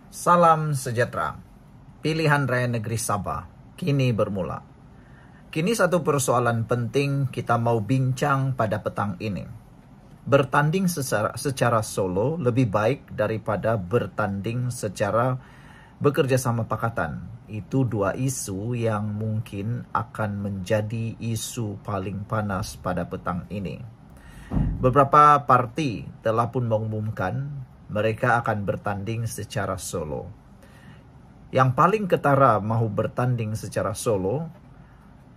Salam sejahtera. Pilihan Raya Negeri Sabah kini bermula. Kini satu persoalan penting kita mau bincang pada petang ini. Bertanding secara solo lebih baik daripada bertanding secara bekerja sama pakatan. Itu dua isu yang mungkin akan menjadi isu paling panas pada petang ini. Beberapa parti telah pun mengumumkan mereka akan bertanding secara solo. Yang paling ketara mahu bertanding secara solo,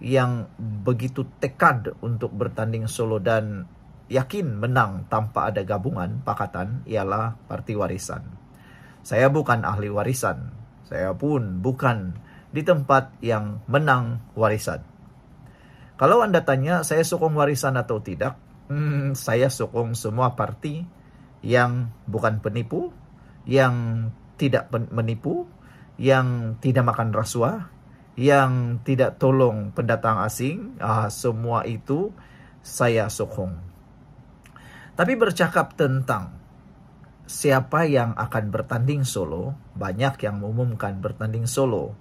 yang begitu tekad untuk bertanding solo dan yakin menang tanpa ada gabungan pakatan ialah Parti Warisan. Saya bukan ahli warisan, saya pun bukan di tempat yang menang warisan. Kalau Anda tanya saya sokong warisan atau tidak, saya sokong semua parti yang bukan penipu, yang tidak menipu, yang tidak makan rasuah, yang tidak tolong pendatang asing, semua itu saya sokong. Tapi bercakap tentang siapa yang akan bertanding solo, banyak yang mengumumkan bertanding solo.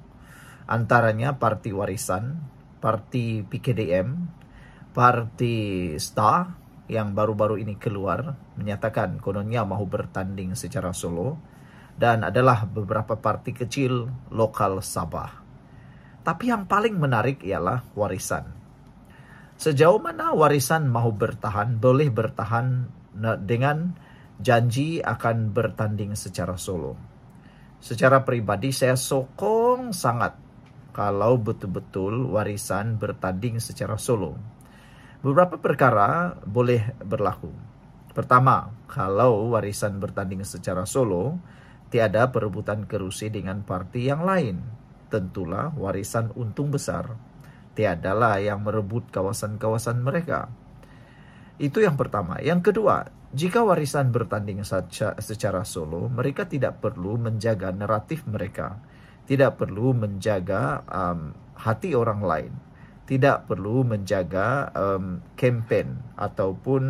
Antaranya Parti Warisan, Parti PKDM, Parti STA, yang baru-baru ini keluar menyatakan kononnya mahu bertanding secara solo, dan adalah beberapa parti kecil lokal Sabah. Tapi yang paling menarik ialah Warisan. Sejauh mana Warisan mahu bertahan, boleh bertahan dengan janji akan bertanding secara solo. Secara pribadi saya sokong sangat kalau betul-betul Warisan bertanding secara solo. Beberapa perkara boleh berlaku. Pertama, kalau Warisan bertanding secara solo, tiada perebutan kerusi dengan parti yang lain. Tentulah Warisan untung besar. Tiadalah yang merebut kawasan-kawasan mereka. Itu yang pertama. Yang kedua, jika Warisan bertanding secara solo, mereka tidak perlu menjaga naratif mereka. Tidak perlu menjaga hati orang lain. Tidak perlu menjaga campaign ataupun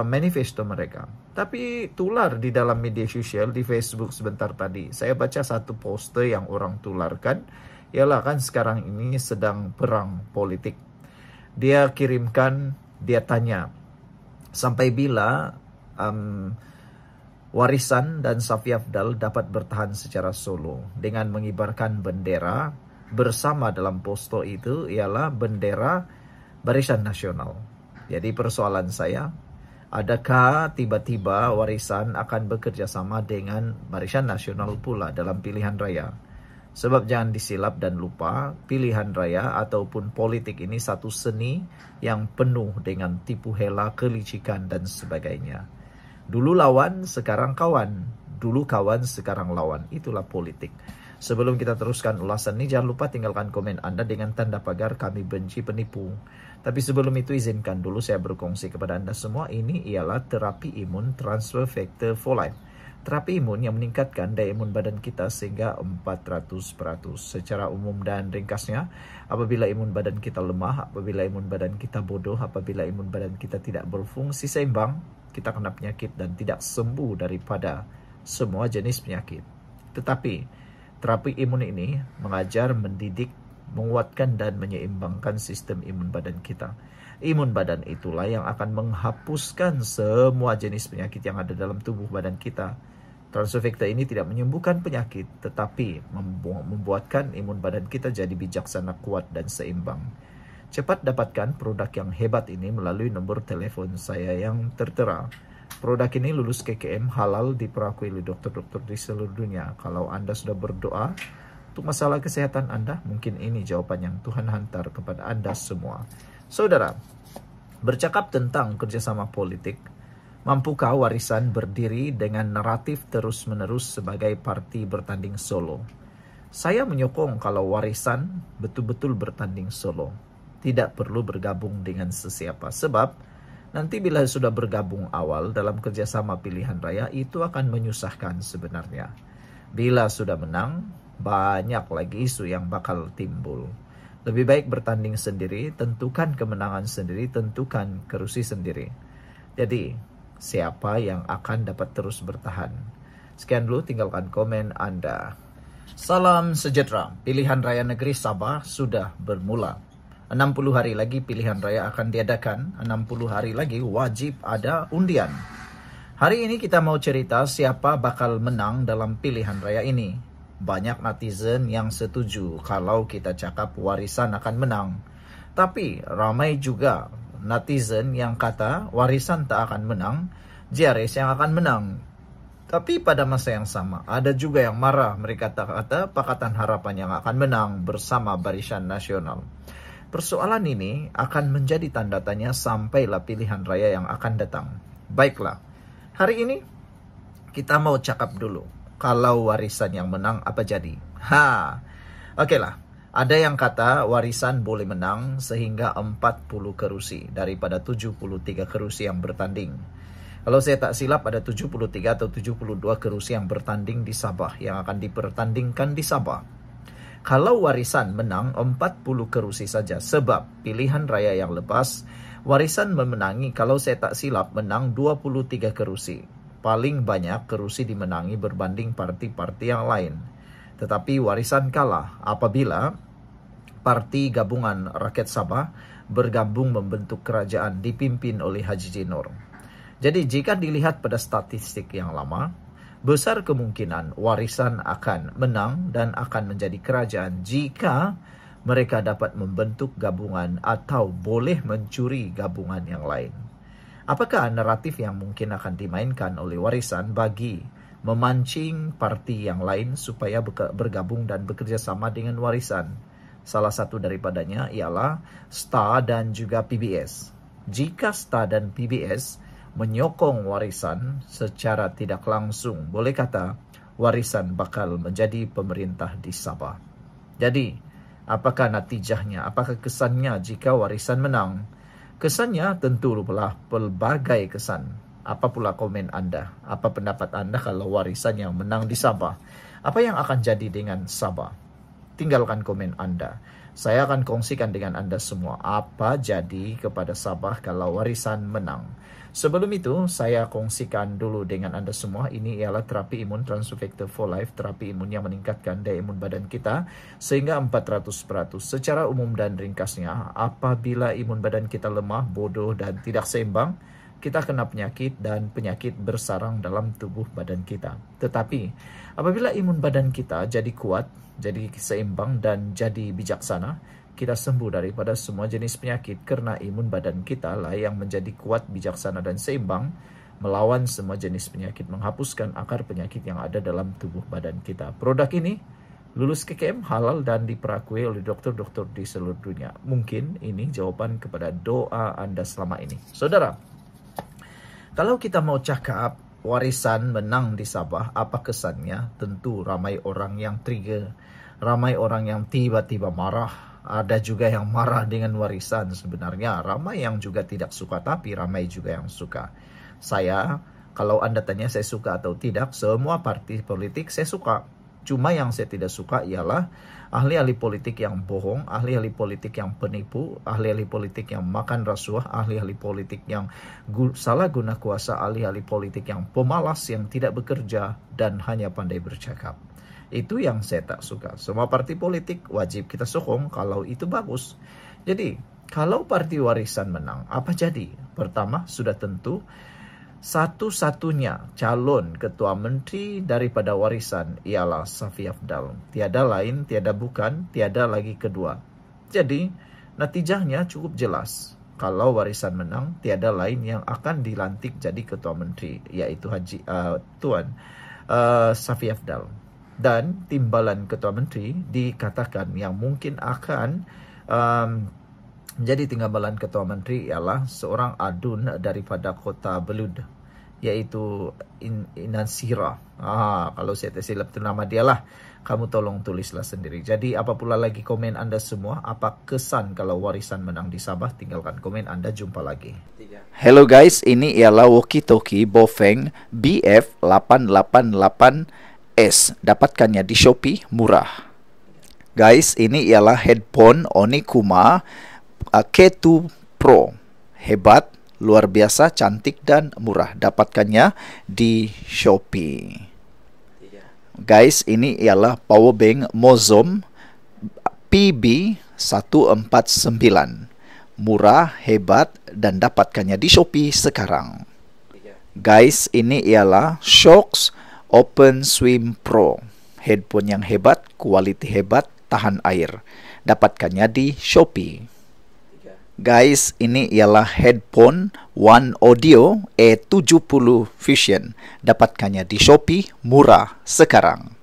manifesto mereka. Tapi tular di dalam media sosial, di Facebook sebentar tadi, saya baca satu poster yang orang tularkan, ialah kan sekarang ini sedang perang politik. Dia kirimkan, dia tanya, sampai bila Warisan dan Safi Afdal dapat bertahan secara solo dengan mengibarkan bendera bersama. Dalam poster itu ialah bendera Barisan Nasional. Jadi persoalan saya, adakah tiba-tiba Warisan akan bekerja sama dengan Barisan Nasional pula dalam pilihan raya? Sebab jangan disilap dan lupa, pilihan raya ataupun politik ini satu seni yang penuh dengan tipu hela, kelicikan dan sebagainya. Dulu lawan, sekarang kawan. Dulu kawan, sekarang lawan. Itulah politik. Sebelum kita teruskan ulasan ini, jangan lupa tinggalkan komen Anda dengan tanda pagar kami benci penipu. Tapi sebelum itu izinkan dulu saya berkongsi kepada Anda semua, ini ialah terapi imun transfer factor for life. Terapi imun yang meningkatkan daya imun badan kita sehingga 400%. Secara umum dan ringkasnya, apabila imun badan kita lemah, apabila imun badan kita bodoh, apabila imun badan kita tidak berfungsi seimbang, kita kena penyakit dan tidak sembuh daripada semua jenis penyakit. Tetapi terapi imun ini mengajar, mendidik, menguatkan dan menyeimbangkan sistem imun badan kita. Imun badan itulah yang akan menghapuskan semua jenis penyakit yang ada dalam tubuh badan kita. Transfer factor ini tidak menyembuhkan penyakit, tetapi membuatkan imun badan kita jadi bijaksana, kuat dan seimbang. Cepat dapatkan produk yang hebat ini melalui nomor telepon saya yang tertera. Produk ini lulus KKM, halal, diperakui oleh dokter-dokter di seluruh dunia. Kalau Anda sudah berdoa untuk masalah kesehatan Anda, mungkin ini jawaban yang Tuhan hantar kepada Anda semua. Saudara, bercakap tentang kerjasama politik, mampukah Warisan berdiri dengan naratif terus-menerus sebagai parti bertanding solo? Saya menyokong kalau Warisan betul-betul bertanding solo. Tidak perlu bergabung dengan sesiapa. Sebab nanti bila sudah bergabung awal dalam kerjasama pilihan raya, itu akan menyusahkan sebenarnya. Bila sudah menang, banyak lagi isu yang bakal timbul. Lebih baik bertanding sendiri, tentukan kemenangan sendiri, tentukan kerusi sendiri. Jadi, siapa yang akan dapat terus bertahan? Sekian dulu, tinggalkan komen Anda. Salam sejahtera. Pilihan Raya Negeri Sabah sudah bermula. 60 hari lagi pilihan raya akan diadakan. 60 hari lagi wajib ada undian. Hari ini kita mau cerita siapa bakal menang dalam pilihan raya ini. Banyak netizen yang setuju kalau kita cakap Warisan akan menang. Tapi ramai juga netizen yang kata Warisan tak akan menang, JRS yang akan menang. Tapi pada masa yang sama, ada juga yang marah. Mereka kata Pakatan Harapan yang akan menang bersama Barisan Nasional. Persoalan ini akan menjadi tanda tanya sampailah pilihan raya yang akan datang. Baiklah, hari ini kita mau cakap dulu. Kalau Warisan yang menang, apa jadi? Oke lah. Ada yang kata Warisan boleh menang sehingga 40 kerusi daripada 73 kerusi yang bertanding. Kalau saya tak silap ada 73 atau 72 kerusi yang bertanding di Sabah, yang akan dipertandingkan di Sabah. Kalau Warisan menang 40 kerusi saja, sebab pilihan raya yang lepas, Warisan memenangi, kalau saya tak silap, menang 23 kerusi. Paling banyak kerusi dimenangi berbanding parti-parti yang lain. Tetapi Warisan kalah apabila Parti Gabungan Rakyat Sabah bergabung membentuk kerajaan dipimpin oleh Haji Jinor. Jadi jika dilihat pada statistik yang lama, besar kemungkinan Warisan akan menang dan akan menjadi kerajaan jika mereka dapat membentuk gabungan atau boleh mencuri gabungan yang lain. Apakah naratif yang mungkin akan dimainkan oleh Warisan bagi memancing parti yang lain supaya bergabung dan bekerja sama dengan Warisan? Salah satu daripadanya ialah STA dan juga PBS. Jika STA dan PBS menyokong Warisan secara tidak langsung, boleh kata Warisan bakal menjadi pemerintah di Sabah. Jadi, apakah natijahnya? Apakah kesannya jika Warisan menang? Kesannya tentulah pelbagai kesan. Apa pula komen Anda? Apa pendapat Anda kalau Warisan yang menang di Sabah? Apa yang akan jadi dengan Sabah? Tinggalkan komen Anda. Saya akan kongsikan dengan Anda semua apa jadi kepada Sabah kalau Warisan menang. Sebelum itu, saya kongsikan dulu dengan Anda semua. Ini ialah terapi imun Transfactor for Life, terapi imun yang meningkatkan daya imun badan kita sehingga 400%. Secara umum dan ringkasnya, apabila imun badan kita lemah, bodoh dan tidak seimbang, kita kena penyakit dan penyakit bersarang dalam tubuh badan kita. Tetapi, apabila imun badan kita jadi kuat, jadi seimbang dan jadi bijaksana, kita sembuh daripada semua jenis penyakit karena imun badan kita lah yang menjadi kuat, bijaksana dan seimbang melawan semua jenis penyakit, menghapuskan akar penyakit yang ada dalam tubuh badan kita. Produk ini lulus KKM, halal dan diperakui oleh dokter-dokter di seluruh dunia. Mungkin ini jawaban kepada doa Anda selama ini. Saudara, kalau kita mau cakap Warisan menang di Sabah, apa kesannya? Tentu ramai orang yang trigger, ramai orang yang tiba-tiba marah. Ada juga yang marah dengan Warisan sebenarnya. Ramai yang juga tidak suka, tapi ramai juga yang suka. Saya, kalau Anda tanya saya suka atau tidak, semua parti politik saya suka. Cuma yang saya tidak suka ialah ahli-ahli politik yang bohong, ahli-ahli politik yang penipu, ahli-ahli politik yang makan rasuah, ahli-ahli politik yang salah guna kuasa, ahli-ahli politik yang pemalas, yang tidak bekerja dan hanya pandai bercakap. Itu yang saya tak suka. Semua parti politik wajib kita sokong kalau itu bagus. Jadi, kalau parti Warisan menang, apa jadi? Pertama, sudah tentu satu-satunya calon ketua menteri daripada Warisan ialah Safi Afdal. Tiada lain, tiada bukan, tiada lagi kedua. Jadi, natijahnya cukup jelas. Kalau Warisan menang, tiada lain yang akan dilantik jadi ketua menteri, yaitu Tuan Safi Afdal. Dan timbalan ketua menteri dikatakan yang mungkin akan menjadi timbalan ketua menteri ialah seorang adun daripada kota Belud, yaitu Inansira. Kalau saya tak silap itu nama dia lah. Kamu tolong tulislah sendiri. Jadi apa pula lagi komen Anda semua? Apa kesan kalau Warisan menang di Sabah? Tinggalkan komen Anda. Jumpa lagi. Hello guys, ini ialah walkie-talkie Bofeng BF888S. Dapatkannya di Shopee, murah. Guys, ini ialah headphone Onikuma K2 Pro. Hebat, luar biasa, cantik dan murah. Dapatkannya di Shopee. Guys, ini ialah powerbank Mozom PB149. Murah, hebat, dan dapatkannya di Shopee sekarang. Guys, ini ialah Shokz Open Swim Pro. Headphone yang hebat, kualiti hebat, tahan air. Dapatkannya di Shopee. Guys, ini ialah headphone One Audio E70 Fusion. Dapatkannya di Shopee, murah sekarang.